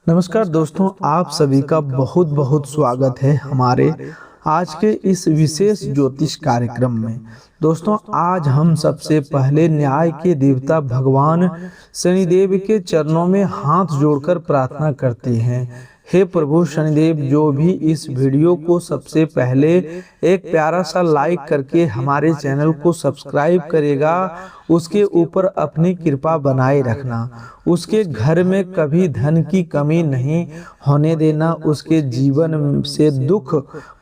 नमस्कार दोस्तों, आप सभी का बहुत बहुत स्वागत है हमारे आज के इस विशेष ज्योतिष कार्यक्रम में। दोस्तों, आज हम सबसे पहले न्याय के देवता भगवान शनिदेव के चरणों में हाथ जोड़कर प्रार्थना करते हैं। हे प्रभु शनिदेव, जो भी इस वीडियो को सबसे पहले एक प्यारा सा लाइक करके हमारे चैनल को सब्सक्राइब करेगा, उसके ऊपर अपनी कृपा बनाए रखना। उसके घर में कभी धन की कमी नहीं होने देना। उसके जीवन से दुख,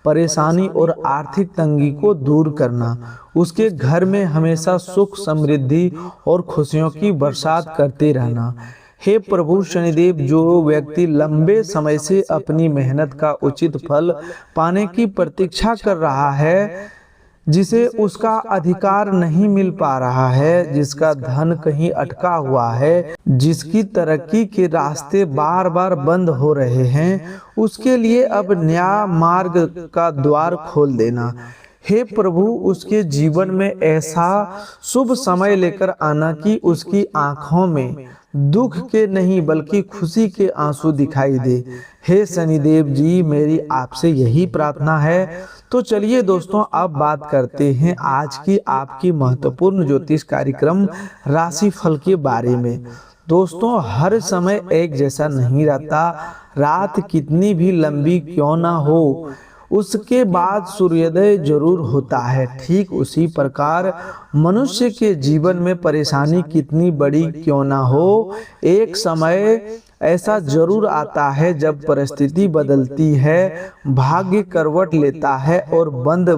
परेशानी और आर्थिक तंगी को दूर करना। उसके घर में हमेशा सुख, समृद्धि और खुशियों की बरसात करते रहना। हे प्रभु शनिदेव, जो व्यक्ति लंबे समय से अपनी मेहनत का उचित फल पाने की प्रतीक्षा कर रहा है, जिसे उसका अधिकार नहीं मिल पा रहा है, जिसका धन कहीं अटका हुआ है, जिसकी तरक्की के रास्ते बार बार बंद हो रहे हैं, उसके लिए अब न्याय मार्ग का द्वार खोल देना। हे प्रभु, उसके जीवन में ऐसा शुभ समय लेकर आना कि उसकी आंखों में दुख के नहीं बल्कि खुशी के आंसू दिखाई दे। हे शनिदेव जी, मेरी आपसे यही प्रार्थना है। तो चलिए दोस्तों, अब बात करते हैं आज की आपकी महत्वपूर्ण ज्योतिष कार्यक्रम राशिफल के बारे में। दोस्तों, हर समय एक जैसा नहीं रहता। रात कितनी भी लंबी क्यों ना हो, उसके बाद सूर्योदय जरूर होता है। ठीक उसी प्रकार मनुष्य के जीवन में परेशानी कितनी बड़ी क्यों ना हो, एक समय ऐसा जरूर आता है जब परिस्थिति बदलती है, भाग्य करवट लेता है और बंद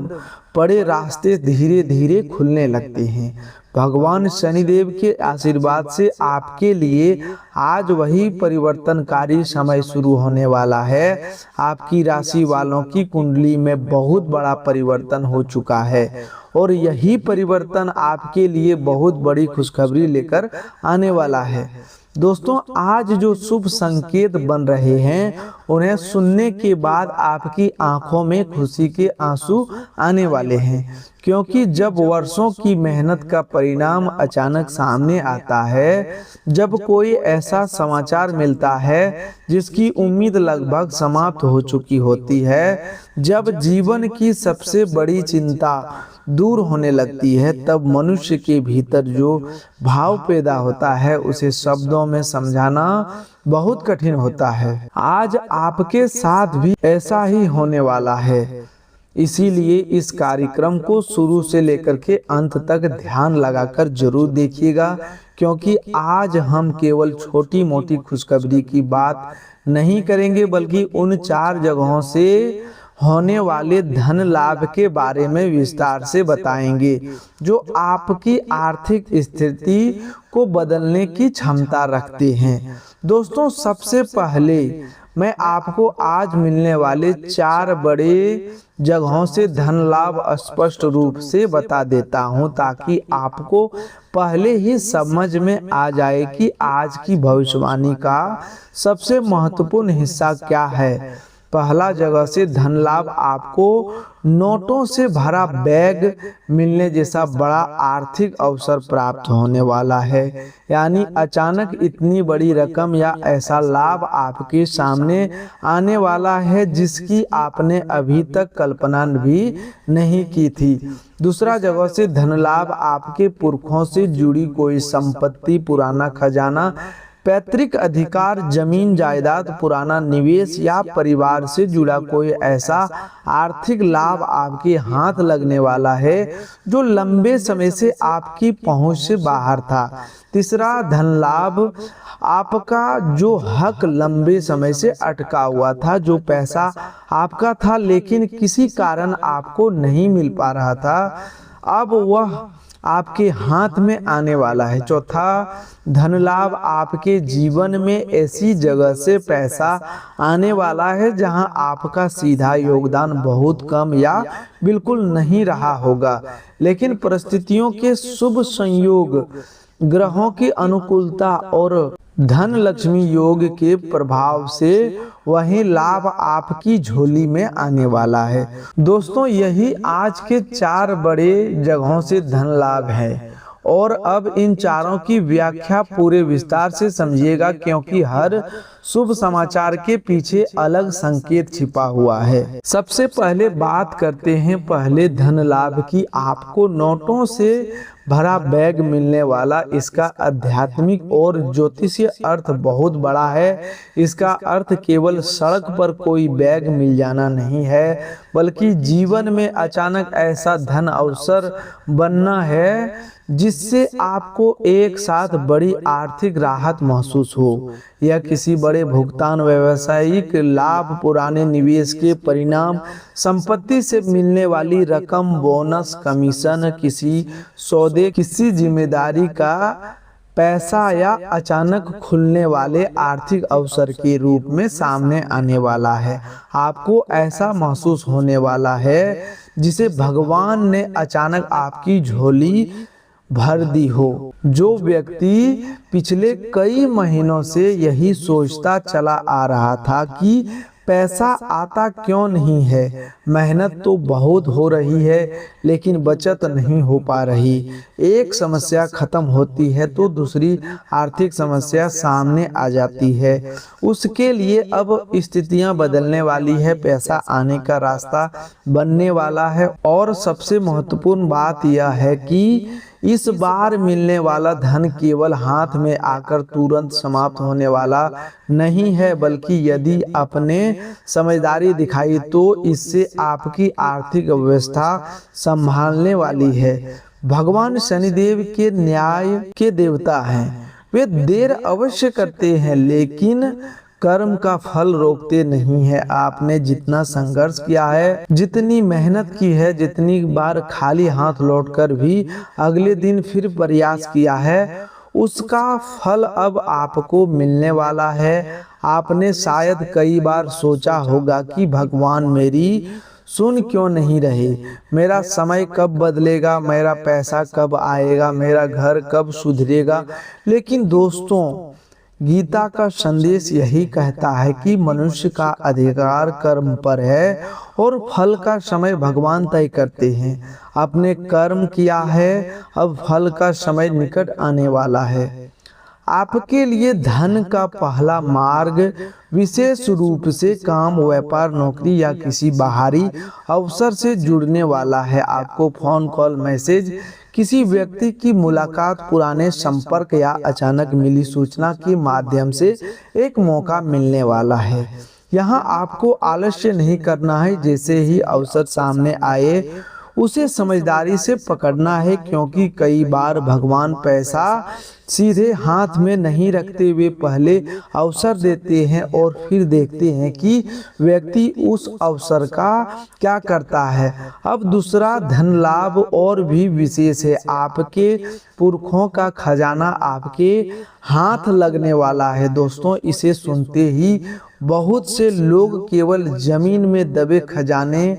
पड़े रास्ते धीरे धीरे खुलने लगते हैं। भगवान शनिदेव के आशीर्वाद से आपके लिए आज वही परिवर्तनकारी समय शुरू होने वाला है। आपकी राशि वालों की कुंडली में बहुत बड़ा परिवर्तन हो चुका है और यही परिवर्तन आपके लिए बहुत बड़ी खुशखबरी लेकर आने वाला है। दोस्तों, आज जो शुभ संकेत बन रहे हैं, उन्हें सुनने के बाद आपकी आंखों में खुशी के आंसू आने वाले हैं, क्योंकि जब वर्षों की मेहनत का परिणाम अचानक सामने आता है, जब कोई ऐसा समाचार मिलता है जिसकी उम्मीद लगभग समाप्त हो चुकी होती है, जब जीवन की सबसे बड़ी चिंता दूर होने लगती है, तब मनुष्य के भीतर जो भाव पैदा होता है उसे शब्दों में समझाना बहुत कठिन होता है। आज आपके साथ भी ऐसा ही होने वाला है। इसीलिए इस कार्यक्रम को शुरू से लेकर के अंत तक ध्यान लगाकर जरूर देखिएगा, क्योंकि आज हम केवल छोटी मोटी खुशखबरी की बात नहीं करेंगे, बल्कि उन 4 जगहों से होने वाले धन लाभ के बारे में विस्तार से बताएंगे, जो आपकी आर्थिक स्थिति को बदलने की क्षमता रखते हैं। दोस्तों, सबसे पहले मैं आपको आज मिलने वाले 4 बड़े जगहों से धन लाभ स्पष्ट रूप से बता देता हूं, ताकि आपको पहले ही समझ में आ जाए कि आज की भविष्यवाणी का सबसे महत्वपूर्ण हिस्सा क्या है। पहला जगह से धन लाभ आपको नोटों से भरा बैग मिलने जैसा बड़ा आर्थिक अवसर प्राप्त होने वाला है। यानी अचानक इतनी बड़ी रकम या ऐसा लाभ आपके सामने आने वाला है जिसकी आपने अभी तक कल्पना भी नहीं की थी। दूसरा जगह से धन लाभ आपके पुरखों से जुड़ी कोई संपत्ति, पुराना खजाना, पैतृक अधिकार, जमीन जायदाद, पुराना निवेश या परिवार से जुड़ा कोई ऐसा आर्थिक लाभ आपके हाथ लगने वाला है जो लंबे समय से आपकी पहुंच से बाहर था। तीसरा धन लाभ आपका जो हक लंबे समय से अटका हुआ था, जो पैसा आपका था लेकिन किसी कारण आपको नहीं मिल पा रहा था, अब वह आपके हाथ में आने वाला है। चौथा धन लाभ आपके जीवन में ऐसी जगह से पैसा आने वाला है जहां आपका सीधा योगदान बहुत कम या बिल्कुल नहीं रहा होगा, लेकिन परिस्थितियों के शुभ संयोग, ग्रहों की अनुकूलता और धन लक्ष्मी योग के प्रभाव से वही लाभ आपकी झोली में आने वाला है। दोस्तों, यही आज के 4 बड़े जगहों से धन लाभ है और अब इन चारों की व्याख्या पूरे विस्तार से समझिएगा, क्योंकि हर शुभ समाचार के पीछे अलग संकेत छिपा हुआ है। सबसे पहले बात करते हैं पहले धन लाभ की। आपको नोटों से भरा बैग मिलने वाला। इसका आध्यात्मिक और ज्योतिषीय अर्थ बहुत बड़ा है। इसका अर्थ केवल सड़क पर कोई बैग मिल जाना नहीं है, बल्कि जीवन में अचानक ऐसा धन अवसर बनना है जिससे आपको एक साथ बड़ी आर्थिक राहत महसूस हो। यह किसी बड़े भुगतान, व्यावसायिक लाभ, पुराने निवेश के परिणाम, संपत्ति से मिलने वाली रकम, बोनस, कमीशन, किसी सौदे, किसी जिम्मेदारी का पैसा या अचानक खुलने वाले आर्थिक अवसर के रूप में सामने आने वाला है। आपको ऐसा महसूस होने वाला है जिसे भगवान ने अचानक आपकी झोली भर दी हो। जो व्यक्ति पिछले कई महीनों से यही सोचता चला आ रहा था कि पैसा आता क्यों नहीं है, मेहनत तो बहुत हो रही है लेकिन बचत नहीं हो पा रही, एक समस्या खत्म होती है तो दूसरी आर्थिक समस्या सामने आ जाती है, उसके लिए अब स्थितियां बदलने वाली है, पैसा आने का रास्ता बनने वाला है। और सबसे महत्वपूर्ण बात यह है कि इस बार मिलने वाला धन केवल हाथ में आकर तुरंत समाप्त होने वाला नहीं है, बल्कि यदि आपने समझदारी दिखाई तो इससे आपकी आर्थिक व्यवस्था संभालने वाली है। भगवान शनिदेव के न्याय के देवता हैं। वे देर अवश्य करते हैं लेकिन कर्म का फल रोकते नहीं है। आपने जितना संघर्ष किया है, जितनी मेहनत की है, जितनी बार खाली हाथ लौटकर भी अगले दिन फिर प्रयास किया है, उसका फल अब आपको मिलने वाला है। आपने शायद कई बार सोचा होगा कि भगवान मेरी सुन क्यों नहीं रहे, मेरा समय कब बदलेगा, मेरा पैसा कब आएगा, मेरा घर कब सुधरेगा। लेकिन दोस्तों, गीता का संदेश यही कहता है कि मनुष्य का अधिकार कर्म पर है और फल का समय भगवान तय करते हैं। आपने कर्म किया है, अब फल का समय निकट आने वाला है। आपके लिए धन का पहला मार्ग विशेष रूप से काम, व्यापार, नौकरी या किसी बाहरी अवसर से जुड़ने वाला है। आपको फोन कॉल, मैसेज, किसी व्यक्ति की मुलाकात, पुराने संपर्क या अचानक मिली सूचना के माध्यम से एक मौका मिलने वाला है। यहाँ आपको आलस्य नहीं करना है, जैसे ही अवसर सामने आए उसे समझदारी से पकड़ना है, क्योंकि कई बार भगवान पैसा सीधे हाथ में नहीं रखते, वे पहले अवसर देते हैं और फिर देखते हैं कि व्यक्ति उस अवसर का क्या करता है। अब दूसरा धन लाभ और भी विशेष है। आपके पुरखों का खजाना आपके हाथ लगने वाला है। दोस्तों, इसे सुनते ही बहुत से लोग केवल जमीन में दबे खजाने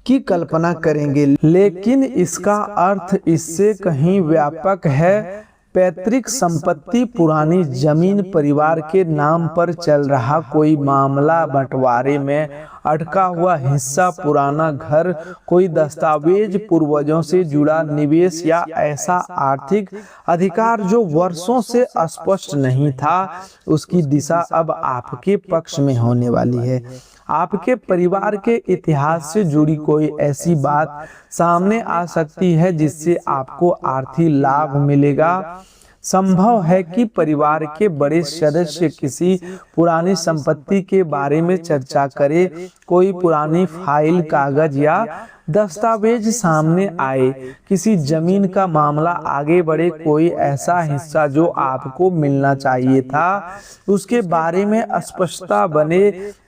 की कल्पना करेंगे, लेकिन इसका अर्थ इससे कहीं व्यापक है। पैतृक संपत्ति, पुरानी जमीन, परिवार के नाम पर चल रहा कोई मामला, बंटवारे में अटका हुआ हिस्सा, पुराना घर, कोई दस्तावेज, पूर्वजों से जुड़ा निवेश या ऐसा आर्थिक अधिकार जो वर्षों से स्पष्ट नहीं था, उसकी दिशा अब आपके पक्ष में होने वाली है। आपके परिवार के इतिहास से जुड़ी कोई ऐसी बात सामने आ सकती है जिससे आपको आर्थिक लाभ मिलेगा। संभव है कि परिवार के बड़े सदस्य किसी पुरानी संपत्ति के बारे में चर्चा करें, कोई पुरानी फाइल, कागज या दस्तावेज सामने आए, किसी जमीन का मामला आगे बढ़े, कोई ऐसा हिस्सा जो आपको मिलना चाहिए था उसके बारे में स्पष्टता बने।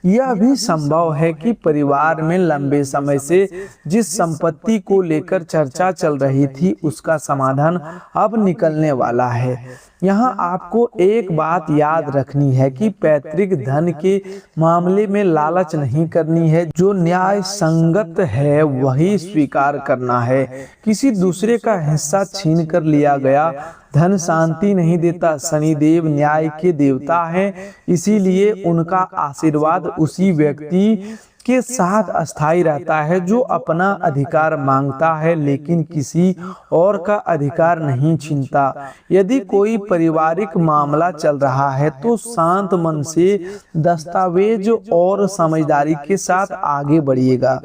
यह भी संभव है कि परिवार में लंबे समय से जिस संपत्ति को लेकर चर्चा चल रही थी उसका समाधान अब निकलने वाला है। यहाँ आपको एक बात याद रखनी है कि पैतृक धन के मामले में लालच नहीं करनी है, जो न्याय संगत है वही स्वीकार करना है। किसी दूसरे का हिस्सा छीन कर लिया गया धन शांति नहीं देता। शनिदेव न्याय के देवता हैं, इसीलिए उनका आशीर्वाद उसी व्यक्ति के साथ अस्थायी रहता है, जो अपना अधिकार मांगता है लेकिन किसी और का अधिकार नहीं छीनता। यदि कोई पारिवारिक मामला चल रहा है तो शांत मन से दस्तावेज और समझदारी के साथ आगे बढ़िएगा।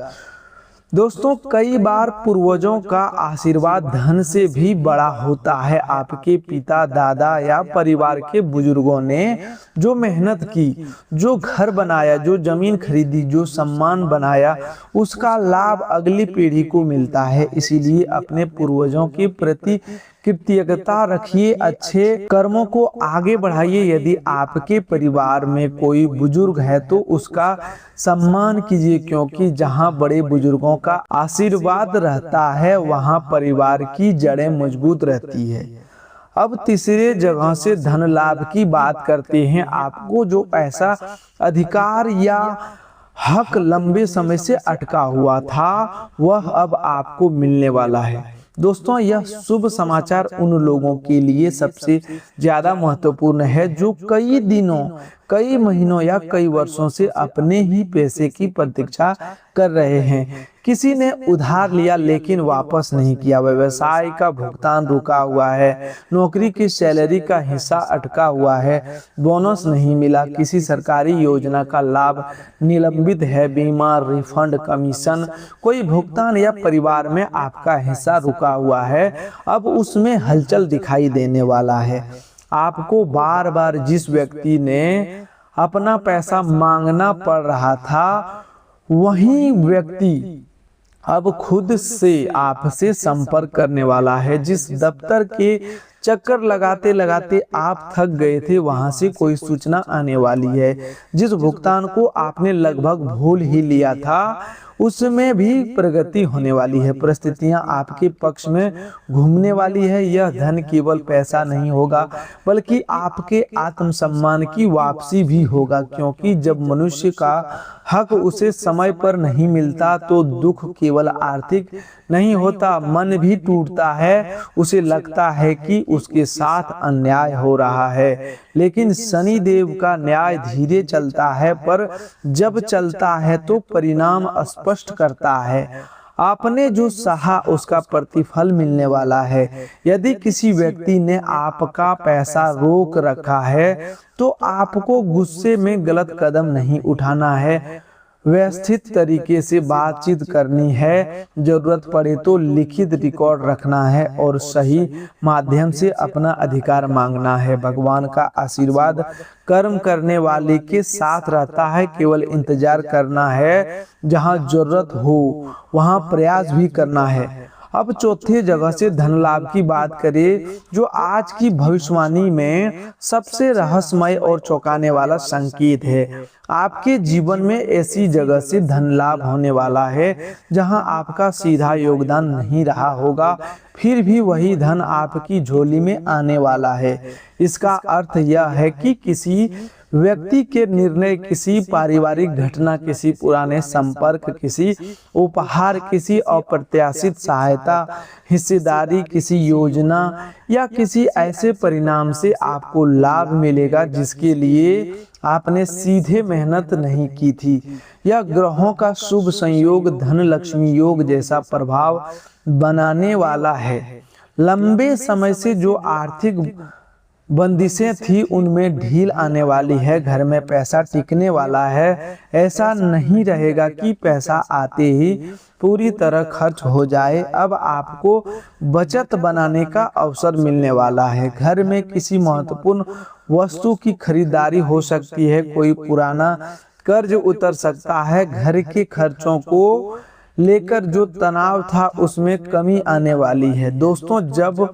दोस्तों, कई बार पूर्वजों का आशीर्वाद धन से भी बड़ा होता है। आपके पिता, दादा या परिवार के बुजुर्गों ने जो मेहनत की, जो घर बनाया, जो जमीन खरीदी, जो सम्मान बनाया, उसका लाभ अगली पीढ़ी को मिलता है। इसीलिए अपने पूर्वजों के प्रति कृतज्ञता रखिए, अच्छे कर्मों को आगे बढ़ाइए। यदि आपके परिवार में कोई बुजुर्ग है तो उसका सम्मान कीजिए, क्योंकि जहां बड़े बुजुर्गों का आशीर्वाद रहता है वहां परिवार की जड़ें मजबूत रहती है। अब तीसरे जगह से धन लाभ की बात करते हैं। आपको जो पैसा, अधिकार या हक लंबे समय से अटका हुआ था वह अब आपको मिलने वाला है। दोस्तों, यह शुभ समाचार उन लोगों के लिए सबसे ज्यादा महत्वपूर्ण है जो कई दिनों, कई महीनों या कई वर्षों से अपने ही पैसे की प्रतीक्षा कर रहे हैं। किसी ने उधार लिया लेकिन वापस नहीं किया, व्यवसाय का भुगतान रुका हुआ है, नौकरी की सैलरी का हिस्सा अटका हुआ है, बोनस नहीं मिला, किसी सरकारी योजना का लाभ निलंबित है, बीमा, रिफंड, कमीशन, कोई भुगतान या परिवार में आपका हिस्सा रुका हुआ है, अब उसमें हलचल दिखाई देने वाला है। आपको बार बार जिस व्यक्ति ने अपना पैसा मांगना पड़ रहा था वही व्यक्ति अब खुद से आपसे संपर्क करने वाला है। जिस दफ्तर के चक्कर लगाते लगाते आप थक गए थे वहां से कोई सूचना आने वाली है। जिस भुगतान को आपने लगभग भूल ही लिया था उसमें भी प्रगति होने वाली है। परिस्थितियां आपके पक्ष में घूमने वाली है। यह धन केवल पैसा नहीं होगा बल्कि आपके आत्मसम्मान की वापसी भी होगा, क्योंकि जब मनुष्य का हक उसे समय पर नहीं मिलता तो दुख केवल आर्थिक नहीं होता, मन भी टूटता है। उसे लगता है कि उसके साथ अन्याय हो रहा है, लेकिन शनि देव का न्याय धीरे चलता है पर जब चलता है तो परिणाम स्पष्ट करता है। आपने जो सहा उसका प्रतिफल मिलने वाला है। यदि किसी व्यक्ति ने आपका पैसा रोक रखा है तो आपको गुस्से में गलत कदम नहीं उठाना है, व्यवस्थित तरीके से बातचीत करनी है, जरूरत पड़े तो लिखित रिकॉर्ड रखना है और सही माध्यम से अपना अधिकार मांगना है। भगवान का आशीर्वाद कर्म करने वाले के साथ रहता है, केवल इंतजार करना है। जहां जरूरत हो वहां प्रयास भी करना है। अब चौथे जगह से धन लाभ की बात करें, जो आज की भविष्यवाणी में सबसे रहस्यमय और चौंकाने वाला संकेत है। आपके जीवन में ऐसी जगह से धन लाभ होने वाला है जहां आपका सीधा योगदान नहीं रहा होगा, फिर भी वही धन आपकी झोली में आने वाला है। इसका अर्थ यह है कि किसी व्यक्ति के निर्णय, किसी पारिवारिक घटना, किसी पुराने संपर्क, किसी उपहार, किसी अप्रत्याशित सहायता, हिस्सेदारी, किसी योजना या किसी ऐसे परिणाम से आपको लाभ मिलेगा जिसके लिए आपने सीधे मेहनत नहीं की थी। यह ग्रहों का शुभ संयोग धन लक्ष्मी योग जैसा प्रभाव बनाने वाला है। लंबे समय से जो आर्थिक बंदिशें थी उनमें ढील आने वाली है। घर में पैसा टिकने वाला है। ऐसा नहीं रहेगा कि पैसा आते ही पूरी तरह खर्च हो जाए। अब आपको बचत बनाने का अवसर मिलने वाला है। घर में किसी महत्वपूर्ण वस्तु की खरीदारी हो सकती है, कोई पुराना कर्ज उतर सकता है। घर के खर्चों को लेकर जो तनाव था उसमें कमी आने वाली है। दोस्तों, जब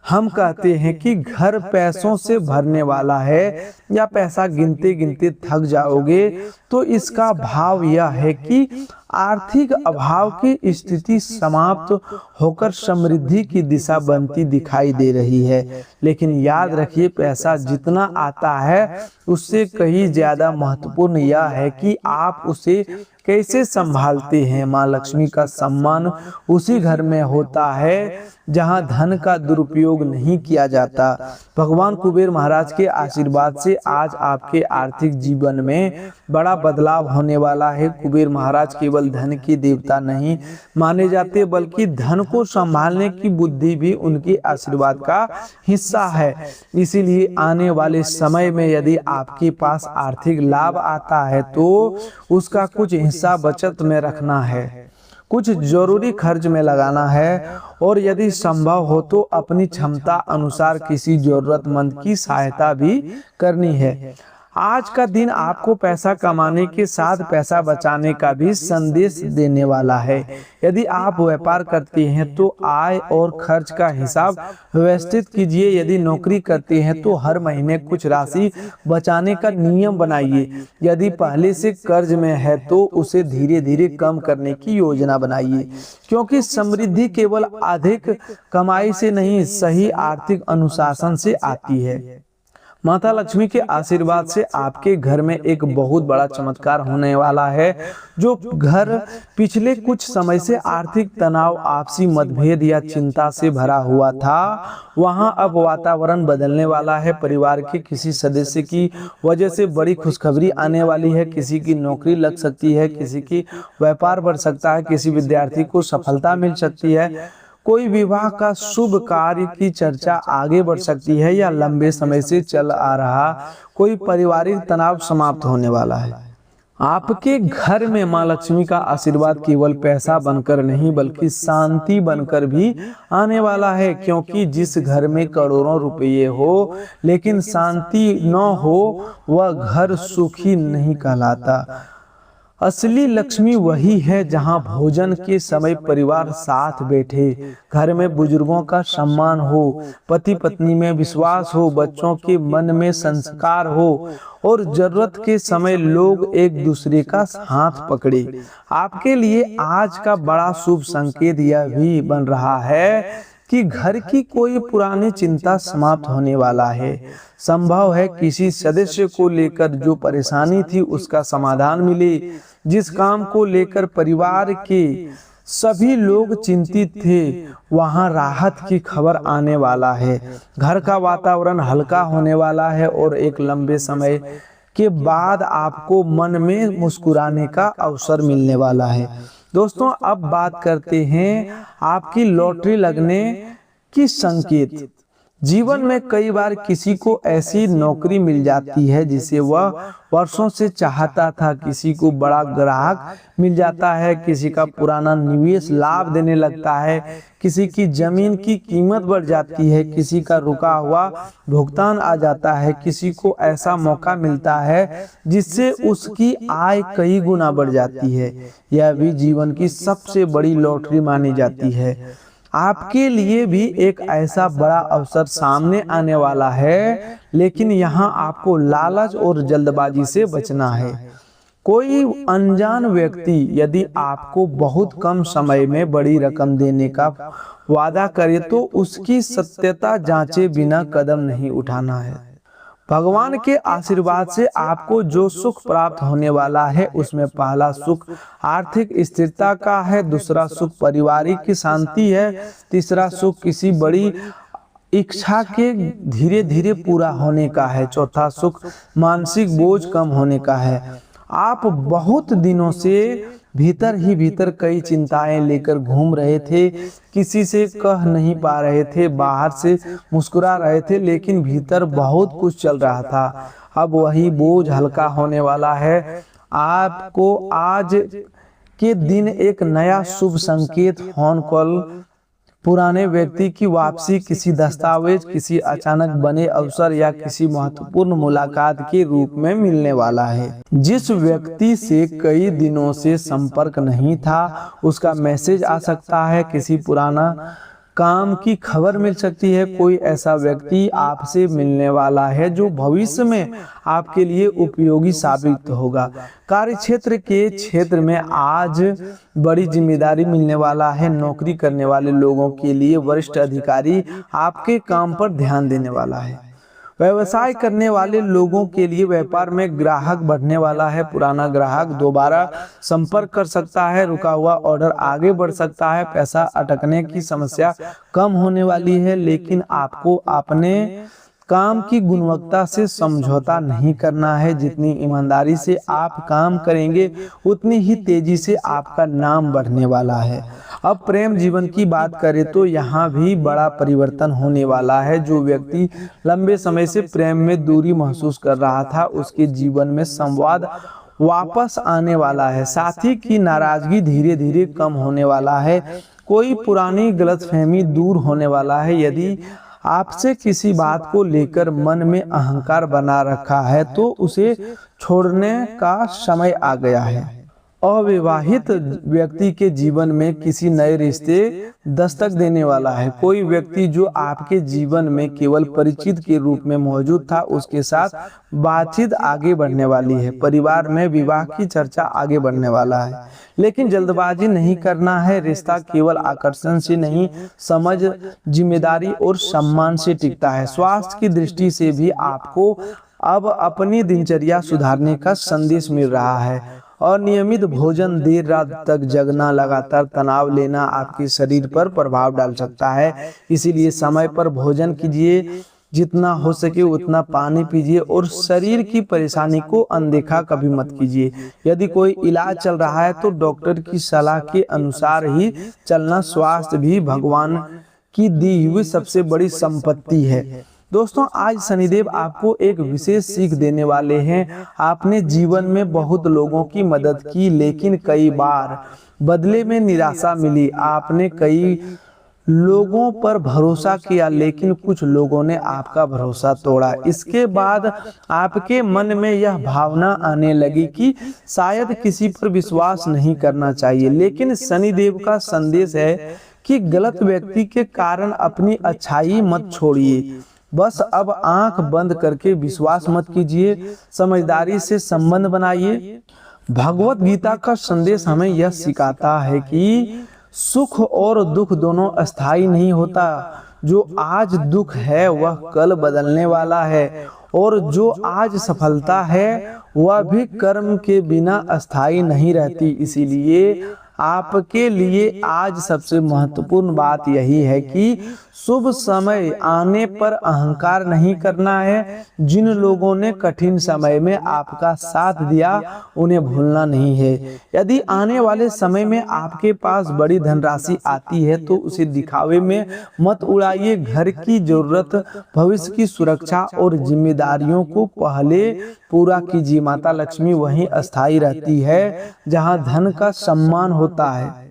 हम कहते हैं कि घर पैसों से भरने वाला है या पैसा गिनते गिनते थक जाओगे, तो इसका भाव यह है कि आर्थिक अभाव की स्थिति समाप्त होकर समृद्धि की दिशा बनती दिखाई दे रही है। लेकिन याद रखिए, पैसा जितना आता है उससे कहीं ज्यादा महत्वपूर्ण यह है कि आप उसे कैसे संभालते हैं। माँ लक्ष्मी का सम्मान उसी घर में होता है जहां धन का दुरुपयोग नहीं किया जाता। भगवान कुबेर महाराज के आशीर्वाद से आज आपके आर्थिक जीवन में बड़ा बदलाव होने वाला है। कुबेर महाराज केवल धन के देवता नहीं माने जाते, बल्कि धन को संभालने की बुद्धि भी उनके आशीर्वाद का हिस्सा है। इसीलिए आने वाले समय में यदि आपके पास आर्थिक लाभ आता है तो उसका कुछ हिस्सा बचत में रखना है, कुछ जरूरी खर्च में लगाना है और यदि संभव हो तो अपनी क्षमता अनुसार किसी जरूरतमंद की सहायता भी करनी है। आज का दिन आपको पैसा कमाने के साथ पैसा बचाने का भी संदेश देने वाला है। यदि आप व्यापार करते हैं तो आय और खर्च का हिसाब व्यवस्थित कीजिए। यदि नौकरी करते हैं तो हर महीने कुछ राशि बचाने का नियम बनाइए। यदि पहले से कर्ज में है तो उसे धीरे धीरे कम करने की योजना बनाइए, क्योंकि समृद्धि केवल अधिक कमाई से नहीं, सही आर्थिक अनुशासन से आती है। माता लक्ष्मी के आशीर्वाद से आपके घर में एक बहुत बड़ा चमत्कार होने वाला है। जो घर पिछले कुछ समय से आर्थिक तनाव, आपसी मतभेद या चिंता से भरा हुआ था, वहां अब वातावरण बदलने वाला है। परिवार के किसी सदस्य की वजह से बड़ी खुशखबरी आने वाली है। किसी की नौकरी लग सकती है, किसी की व्यापार बढ़ सकता है, किसी विद्यार्थी को सफलता मिल सकती है, कोई विवाह का शुभ कार्य की चर्चा आगे बढ़ सकती है या लंबे समय से चल आ रहा कोई पारिवारिक तनाव समाप्त होने वाला है। आपके घर में माँ लक्ष्मी का आशीर्वाद केवल पैसा बनकर नहीं बल्कि शांति बनकर भी आने वाला है, क्योंकि जिस घर में करोड़ों रुपये हो लेकिन शांति न हो वह घर सुखी नहीं कहलाता। असली लक्ष्मी वही है जहां भोजन के समय परिवार साथ बैठे, घर में बुजुर्गों का सम्मान हो, पति पत्नी में विश्वास हो, बच्चों के मन में संस्कार हो और जरूरत के समय लोग एक दूसरे का हाथ पकड़े। आपके लिए आज का बड़ा शुभ संकेत यह भी बन रहा है कि घर की कोई पुरानी चिंता समाप्त होने वाला है। संभव है किसी सदस्य को लेकर जो परेशानी थी उसका समाधान मिले। जिस काम को लेकर परिवार के सभी लोग चिंतित थे वहां राहत की खबर आने वाला है। घर का वातावरण हल्का होने वाला है और एक लंबे समय के बाद आपको मन में मुस्कुराने का अवसर मिलने वाला है। दोस्तों, अब बात करते हैं आपकी लॉटरी लगने की संकेत। जीवन में कई बार किसी को ऐसी नौकरी मिल जाती है जिसे वह वर्षों से चाहता था, किसी को बड़ा ग्राहक मिल जाता है, किसी का पुराना निवेश लाभ देने लगता है, किसी की जमीन की कीमत बढ़ जाती है, किसी का रुका हुआ भुगतान आ जाता है, किसी को ऐसा मौका मिलता है जिससे उसकी आय कई गुना बढ़ जाती है। यह भी जीवन की सबसे बड़ी लॉटरी मानी जाती है। आपके लिए भी एक ऐसा बड़ा अवसर सामने आने वाला है, लेकिन यहाँ आपको लालच और जल्दबाजी से बचना है। कोई अनजान व्यक्ति यदि आपको बहुत कम समय में बड़ी रकम देने का वादा करे तो उसकी सत्यता जांचे बिना कदम नहीं उठाना है। भगवान के आशीर्वाद से आपको जो सुख प्राप्त होने वाला है उसमें पहला सुख आर्थिक स्थिरता का है, दूसरा सुख पारिवारिक की शांति है, तीसरा सुख किसी बड़ी इच्छा के धीरे धीरे पूरा होने का है, चौथा सुख मानसिक बोझ कम होने का है। आप बहुत दिनों से भीतर ही भीतर कई चिंताएं लेकर घूम रहे थे, किसी से कह नहीं पा रहे थे, बाहर से मुस्कुरा रहे थे लेकिन भीतर बहुत कुछ चल रहा था। अब वही बोझ हल्का होने वाला है। आपको आज के दिन एक नया शुभ संकेत, फोन कॉल, पुराने व्यक्ति की वापसी, किसी दस्तावेज, किसी अचानक बने अवसर या किसी महत्वपूर्ण मुलाकात के रूप में मिलने वाला है। जिस व्यक्ति से कई दिनों से संपर्क नहीं था उसका मैसेज आ सकता है। किसी पुराना काम की खबर मिल सकती है। कोई ऐसा व्यक्ति आपसे मिलने वाला है जो भविष्य में आपके लिए उपयोगी साबित होगा। कार्यक्षेत्र के क्षेत्र में आज बड़ी जिम्मेदारी मिलने वाला है। नौकरी करने वाले लोगों के लिए वरिष्ठ अधिकारी आपके काम पर ध्यान देने वाला है। व्यवसाय करने वाले लोगों के लिए व्यापार में ग्राहक बढ़ने वाला है। पुराना ग्राहक दोबारा संपर्क कर सकता है। रुका हुआ ऑर्डर आगे बढ़ सकता है। पैसा अटकने की समस्या कम होने वाली है, लेकिन आपको अपने काम की गुणवत्ता से समझौता नहीं करना है। जितनी ईमानदारी से आप काम करेंगे उतनी ही तेजी से आपका नाम बढ़ने वाला है। अब प्रेम जीवन की बात करें तो यहाँ भी बड़ा परिवर्तन होने वाला है। जो व्यक्ति लंबे समय से प्रेम में दूरी महसूस कर रहा था, उसके जीवन में संवाद वापस आने वाला है। साथी की नाराजगी धीरे धीरे कम होने वाला है। कोई पुरानी गलतफहमी दूर होने वाला है। यदि आपसे किसी बात को लेकर मन में अहंकार बना रखा है तो उसे छोड़ने का समय आ गया है। अविवाहित व्यक्ति के जीवन में किसी नए रिश्ते दस्तक देने वाला है। कोई व्यक्ति जो आपके जीवन में केवल परिचित के रूप में मौजूद था, उसके साथ बातचीत आगे बढ़ने वाली है। परिवार में विवाह की चर्चा आगे बढ़ने वाला है, लेकिन जल्दबाजी नहीं करना है। रिश्ता केवल आकर्षण से नहीं, समझ, जिम्मेदारी और सम्मान से टिकता है। स्वास्थ्य की दृष्टि से भी आपको अब अपनी दिनचर्या सुधारने का संदेश मिल रहा है। और नियमित भोजन, देर रात तक जगना, लगातार तनाव लेना आपके शरीर पर प्रभाव डाल सकता है। इसीलिए समय पर भोजन कीजिए, जितना हो सके उतना पानी पीजिए और शरीर की परेशानी को अनदेखा कभी मत कीजिए। यदि कोई इलाज चल रहा है तो डॉक्टर की सलाह के अनुसार ही चलना। स्वास्थ्य भी भगवान की दी हुई सबसे बड़ी संपत्ति है। दोस्तों, आज शनिदेव आपको एक विशेष सीख देने वाले हैं। आपने जीवन में बहुत लोगों की मदद की, लेकिन कई बार बदले में निराशा मिली। आपने कई लोगों पर भरोसा किया, लेकिन कुछ लोगों ने आपका भरोसा तोड़ा। इसके बाद आपके मन में यह भावना आने लगी कि शायद किसी पर विश्वास नहीं करना चाहिए। लेकिन शनिदेव का संदेश है कि गलत व्यक्ति के कारण अपनी अच्छाई मत छोड़िए। बस अब आंख बंद करके विश्वास मत कीजिए, समझदारी से संबंध बनाइए। भगवत गीता का संदेश हमें यह सिखाता है कि सुख और दुख दोनों अस्थायी नहीं होता। जो आज दुख है वह कल बदलने वाला है, और जो आज सफलता है वह भी कर्म के बिना अस्थायी नहीं रहती। इसीलिए आपके लिए आज सबसे महत्वपूर्ण बात यही है कि शुभ समय आने पर अहंकार नहीं करना है। जिन लोगों ने कठिन समय में आपका साथ दिया उन्हें भूलना नहीं है। यदि आने वाले समय में आपके पास बड़ी धनराशि आती है तो उसे दिखावे में मत उड़ाइए। घर की जरूरत, भविष्य की सुरक्षा और जिम्मेदारियों को पहले पूरा कीजिए। माता लक्ष्मी वहीं अस्थायी रहती है जहां धन का सम्मान होता है।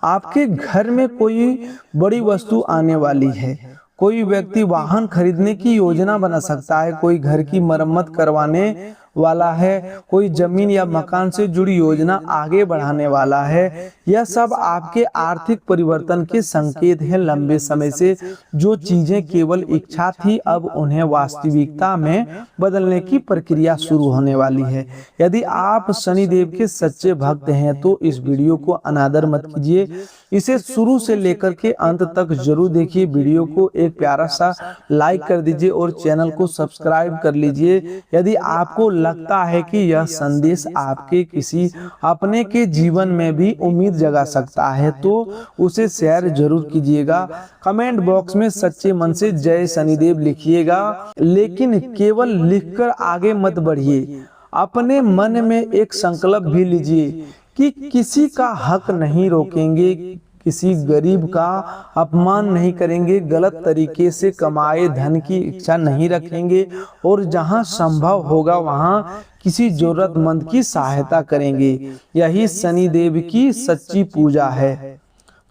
आपके घर में कोई बड़ी वस्तु आने वाली है। कोई व्यक्ति वाहन खरीदने की योजना बना सकता है, कोई घर की मरम्मत करवाने वाला है, कोई जमीन या मकान से जुड़ी योजना आगे बढ़ाने वाला है। यह सब आपके आर्थिक परिवर्तन के संकेत हैं। लंबे समय से जो चीजें केवल इच्छा थी, अब उन्हें वास्तविकता में बदलने की प्रक्रिया शुरू होने वाली है। यदि आप शनिदेव के सच्चे भक्त हैं तो इस वीडियो को अनादर मत कीजिए। इसे शुरू से लेकर के अंत तक जरूर देखिए। वीडियो को एक प्यारा सा लाइक कर दीजिए और चैनल को सब्सक्राइब कर लीजिए। यदि आपको लगता है कि यह संदेश आपके किसी अपने के जीवन में भी उम्मीद जगा सकता है तो उसे शेयर जरूर कीजिएगा। कमेंट बॉक्स में सच्चे मन से जय शनिदेव लिखिएगा, लेकिन केवल लिखकर आगे मत बढ़िए। अपने मन में एक संकल्प भी लीजिए कि किसी का हक नहीं रोकेंगे, किसी गरीब का अपमान नहीं करेंगे, गलत तरीके से कमाए धन की इच्छा नहीं रखेंगे और जहां संभव होगा वहां किसी जरूरतमंद की सहायता करेंगे। यही शनिदेव की सच्ची पूजा है।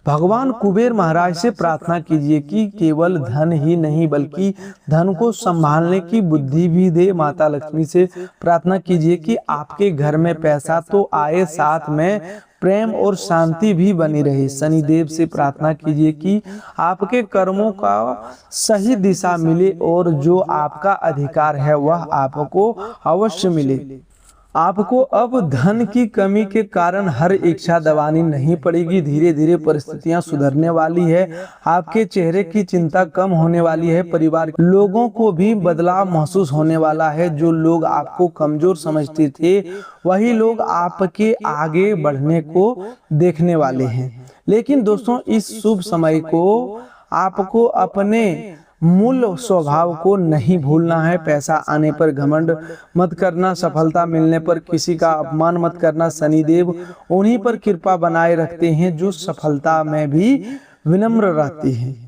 भगवान कुबेर महाराज से प्रार्थना कीजिए कि केवल धन ही नहीं बल्कि धन को संभालने की बुद्धि भी दे। माता लक्ष्मी से प्रार्थना कीजिए कि आपके घर में पैसा तो आए, साथ में प्रेम और शांति भी बनी रहे। शनिदेव से प्रार्थना कीजिए कि आपके कर्मों का सही दिशा मिले और जो आपका अधिकार है वह आपको अवश्य मिले। आपको अब धन की कमी के कारण हर इच्छा दबानी नहीं पड़ेगी। धीरे धीरे परिस्थितियां सुधरने वाली है। आपके चेहरे की चिंता कम होने वाली है। परिवार के लोगों को भी बदलाव महसूस होने वाला है। जो लोग आपको कमजोर समझते थे वही लोग आपके आगे बढ़ने को देखने वाले हैं। लेकिन दोस्तों, इस शुभ समय को आपको अपने मूल स्वभाव को नहीं भूलना है। पैसा आने पर घमंड मत करना, सफलता मिलने पर किसी का अपमान मत करना। शनिदेव उन्हीं पर कृपा बनाए रखते हैं जो सफलता में भी विनम्र रहते हैं।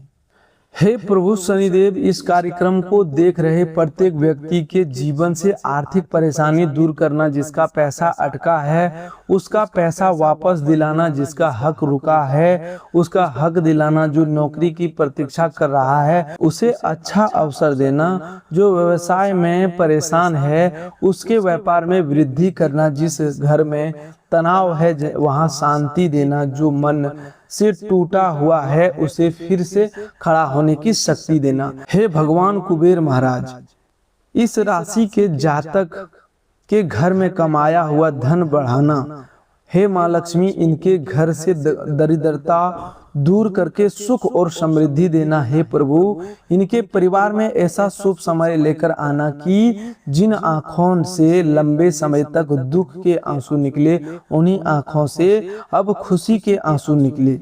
हे प्रभु शनिदेव, इस कार्यक्रम को देख रहे प्रत्येक व्यक्ति के जीवन से आर्थिक परेशानी दूर करना। जिसका पैसा अटका है उसका पैसा वापस दिलाना। जिसका हक रुका है उसका हक दिलाना। जो नौकरी की प्रतीक्षा कर रहा है उसे अच्छा अवसर देना। जो व्यवसाय में परेशान है उसके व्यापार में वृद्धि करना। जिस घर में तनाव है वहां शांति देना। जो मन से टूटा हुआ है उसे फिर से खड़ा होने की शक्ति देना। हे भगवान कुबेर महाराज, इस राशि के जातक के घर में कमाया हुआ धन बढ़ाना। हे माँ लक्ष्मी, इनके घर से दरिद्रता दूर करके सुख और समृद्धि देना। हे प्रभु, इनके परिवार में ऐसा शुभ समय लेकर आना कि जिन आँखों से लंबे समय तक दुख के आंसू निकले उन्हीं आँखों से अब खुशी के आंसू निकले।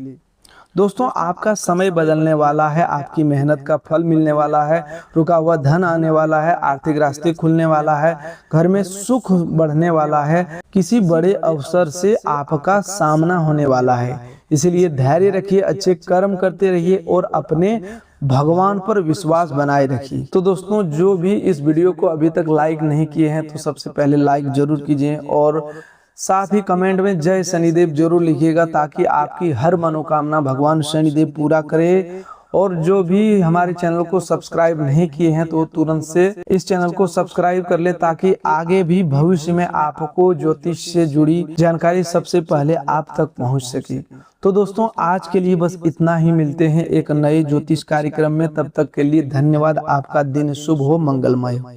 दोस्तों, आपका समय बदलने वाला है। आपकी मेहनत का फल मिलने वाला है। रुका हुआ धन आने वाला है। आर्थिक रास्ते खुलने वाला है। घर में सुख बढ़ने वाला है। किसी बड़े अवसर से आपका सामना होने वाला है। इसलिए धैर्य रखिए, अच्छे कर्म करते रहिए और अपने भगवान पर विश्वास बनाए रखिए। तो दोस्तों, जो भी इस वीडियो को अभी तक लाइक नहीं किए हैं तो सबसे पहले लाइक जरूर कीजिए और साथ ही कमेंट में जय शनिदेव जरूर लिखिएगा ताकि आपकी हर मनोकामना भगवान शनिदेव पूरा करे। और जो भी हमारे चैनल को सब्सक्राइब नहीं किए हैं तो तुरंत से इस चैनल को सब्सक्राइब कर ले ताकि आगे भी भविष्य में आपको ज्योतिष से जुड़ी जानकारी सबसे पहले आप तक पहुंच सके। तो दोस्तों, आज के लिए बस इतना ही। मिलते हैं एक नए ज्योतिष कार्यक्रम में। तब तक के लिए धन्यवाद। आपका दिन शुभ हो, मंगलमय हो।